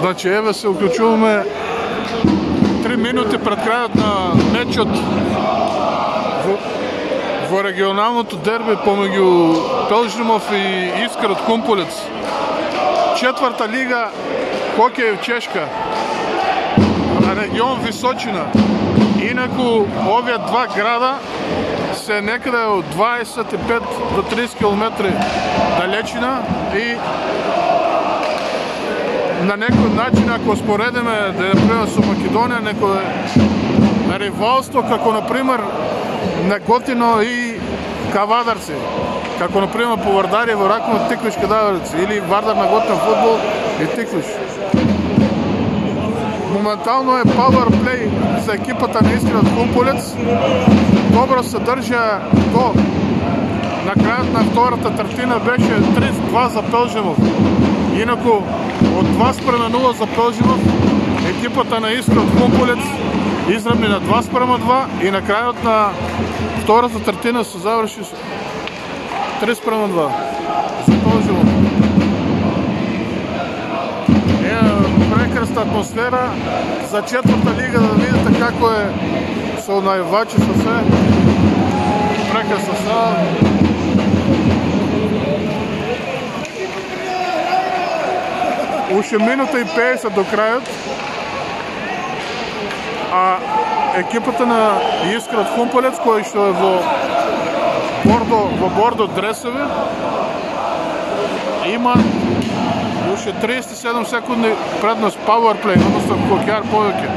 Значи еве се уклучуваме 3 минути пред краят на мечот во регионалното дерби помеѓу Пелжимов и Искра од Кумполец. Четврта лига хокеј в Чешка, регион Височина. Инаку овие два града се некаде од 25 до 30 км далечина и на некој начин, ако споредиме, да например со Македонија, некој ривалство, како например Неготино и Кавадарци, како например по Вардари во Раков Тиквиш Кавадарци или Вардар Неготин фудбал и Тиквиш. Моментално е пауерплей за екипата на Искра од Кумполец. Добро се држа до на крајот на втората третина, беше 3-2 за Пелжимов. Инаку од 2:0 за Пелжимов, екипата на Искра од Кумполец изравни на 2:2 и на крајот на втората третина се заврши 3:2 за Пелжимов. Прекрасна атмосфера за четврта лига, да видите како е со највачи со се. Прекрасна сала. Уште минута и 50 до крајот, а екипата на Искра од Кумполец, кој што е во бордо дресови, има уште 37 секунди предност пауерплей, односно хокејар повеќе.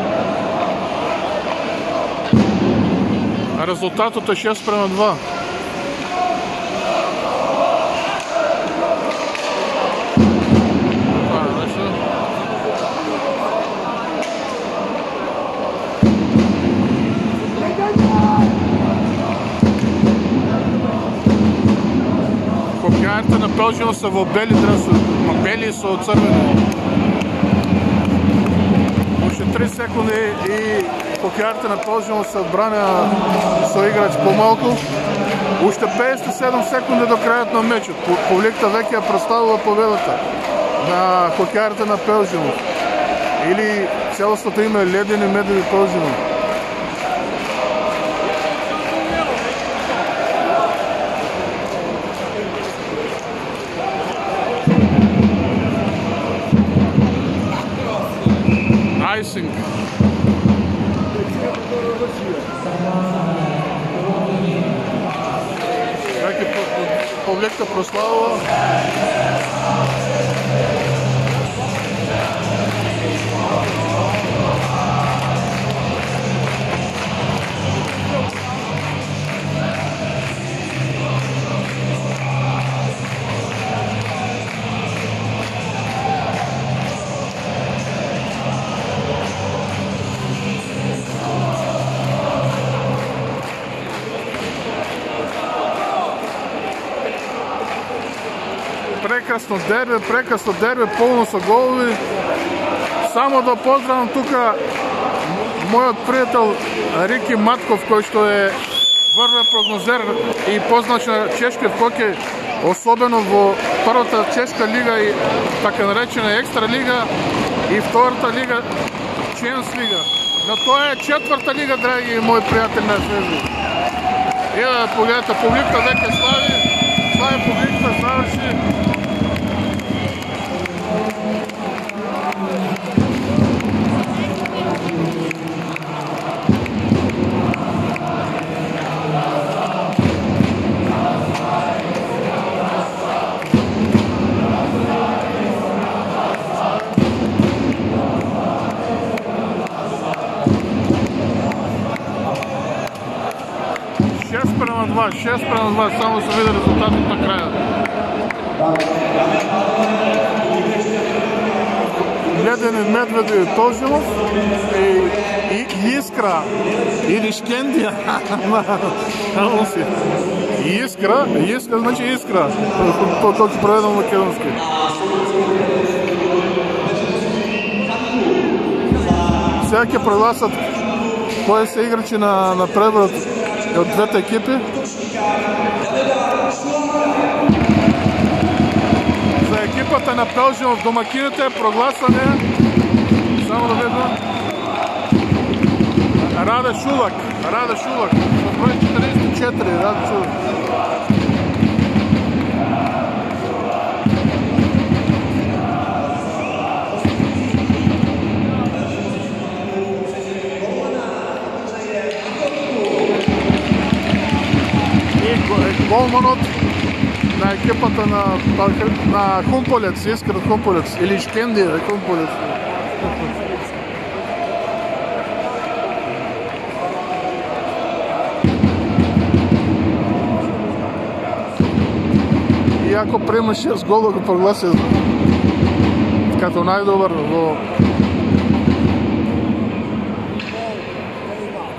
Резултатот е 6:2. Хокејарите на Пелжимов са во бели дресови, бели со црвени. Уште 3 секунди и хокејарите на Пелжимов се одбранеа со играч помалку. Уште 57 секунди до крајот на мечот. Публиката веќе ја представува победата на хокејарите на Пелжимов. Или целостното име е Ледени медведи Пелжимов. Айсинг. Веќе публиката прославува. Прекрасно дерби, полно со голови. Само да поздравам тука мојот пријател Рики Матков, кој што е врвен прогнозер и познат на чешкиот хокеј, особено во првата чешка лига и така наречена екстра лига и втората лига Чемс лига. Но тоа е четврта лига, драги мои пријатели на звезди. Еве, погледате, публиката веќе слави публиката, заврши. Шест према два, само се види резултатот на крајот. Ледени медведи Пелжимов и Искра или Шкендија. Искра значи Искра, како преведено македонски. Сега ќе прогласат кои се играчи на преборот од двете екипи. За екипата на Пелжимов домакините прогласане Само да видим. Раде Шулак. С брой 44. Раде Шулак. Голманът на екипата на Хумполец, Искра Хумполец или Шкенди Хумполец. И ако приема 6 гола, го проглася като най-добър в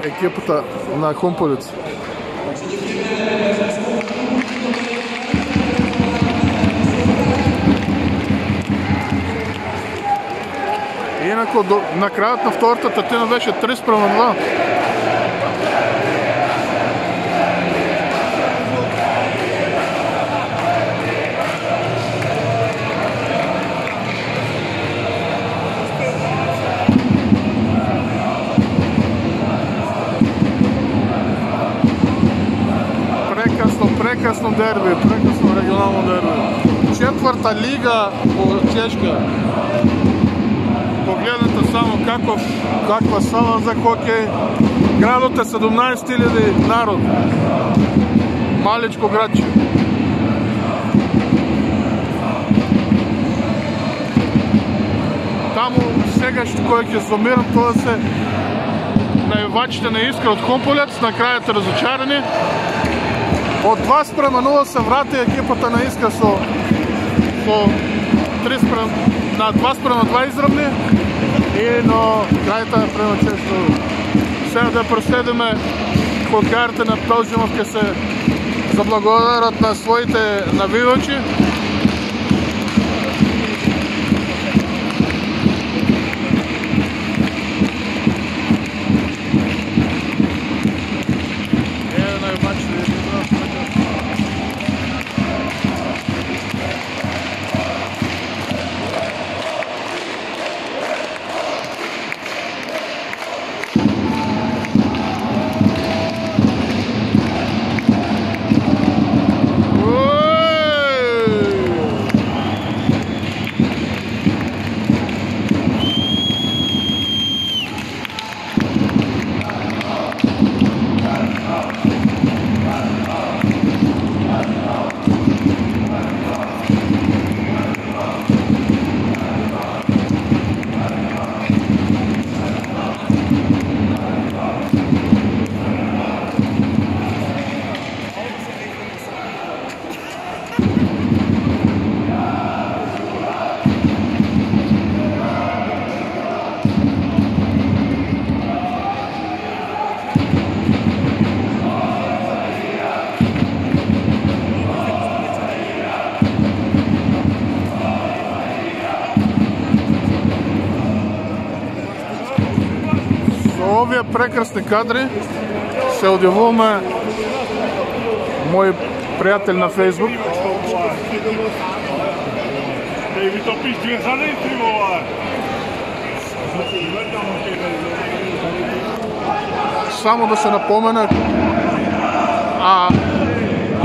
екипата на Хумполец. Инако на краят на втората третина беше 3:2. Прекрасно дерби, прекрасно регионално дерби. Четвърта лига по Чешка. Погледнете само каква сала за хокей. Градът е 17 000 народ. Маличко градче. Тамо сега кой ќе зумирам, тоа се наивачите на Искра от Хумполец, накрая са разочарани. От 2:0 се врати екипата на Искра на 2:2 изравни, но крајата е према често. Сега да проследиме хокеарите на Пелжимов ке се заблагодарат на своите навивачи. Овие прекрасни кадри се удивуваме мой приятел на Фейсбук. Само да се напомена,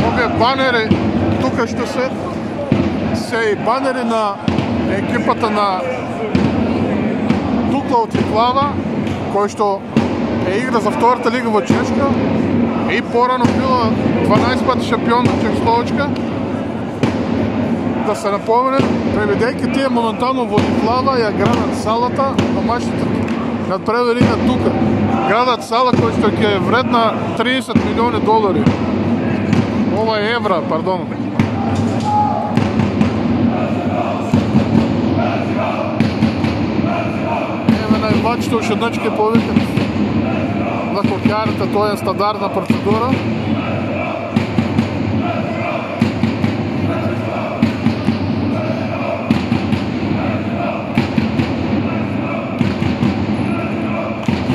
овие банери тук ще се и банери на екипата на Дукла от Иклава, който е игра за втората лига в Чешка и по-рано била 12 пъти шампион на Чехословачка. Да се напомнят, преведейки тия моментално Владислава я градат салата, домашните надпревели на тука. Градат сала, който е вредна 30 милиони долари. Ова е евра, пардон. Най-бачите още еднъчки повикат на хокеарите, това е стандартна процедура.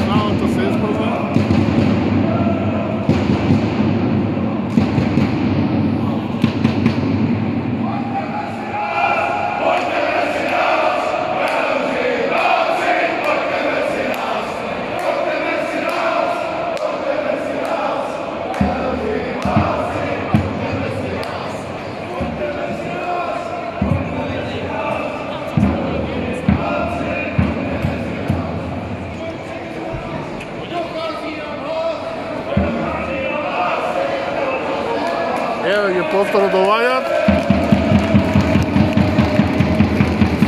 Салата се изпразва. повторно доаѓаат.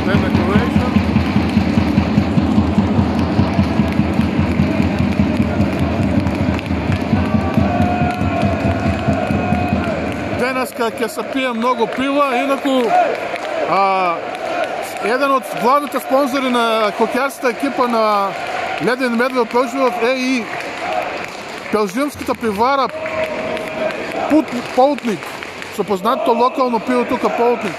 Следна колеша. Денеска ќе се пие многу пива, инаку еден од главните спонзори на хокејарската екипа на Леден медвед Пловдив е и пелжимската пивара Полтник, со познатото локално пиво тука Полтник.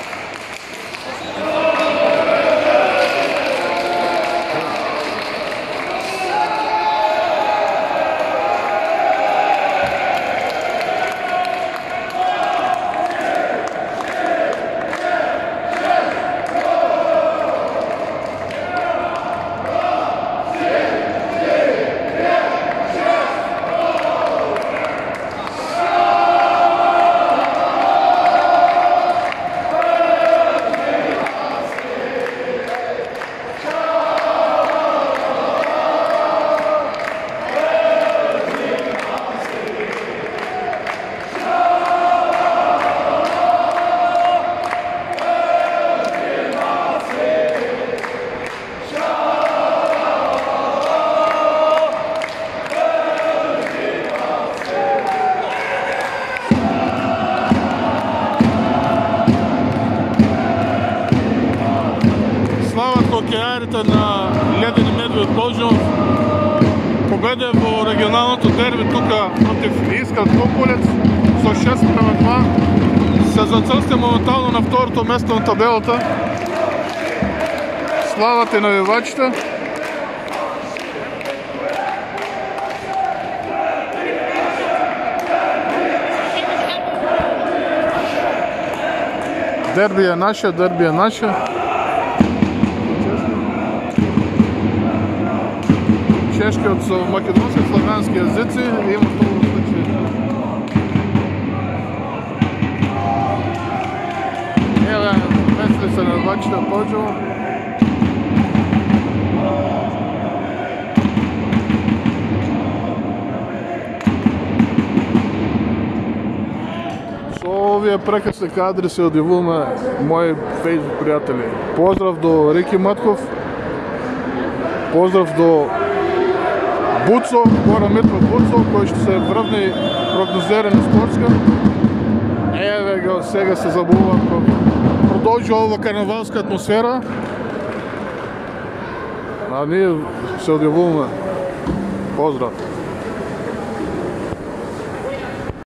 Хокејарите на Леден медвед Пловдив победе во регионалното дерби тука против Искра Тополец со 6:2. Се зацрсти моментално на второто место на табелата. Славата и навивачите. Дерби е наше, дерби е наше. Чешкиот со македонски и славянски езици има толку случаи. Еве, месли се навивачите поđu. Со овие прекрасни кадри се одивуваме мои фейсбук пријатели. Поздрав до Рики Матков. Поздрав до Буцо, Гора Митро Буцо, кој ще се врвни прогнозера на спортска. Еве го, сега се забува, продолжи ова карнавалска атмосфера. А ние се одјавуваме. Поздрав!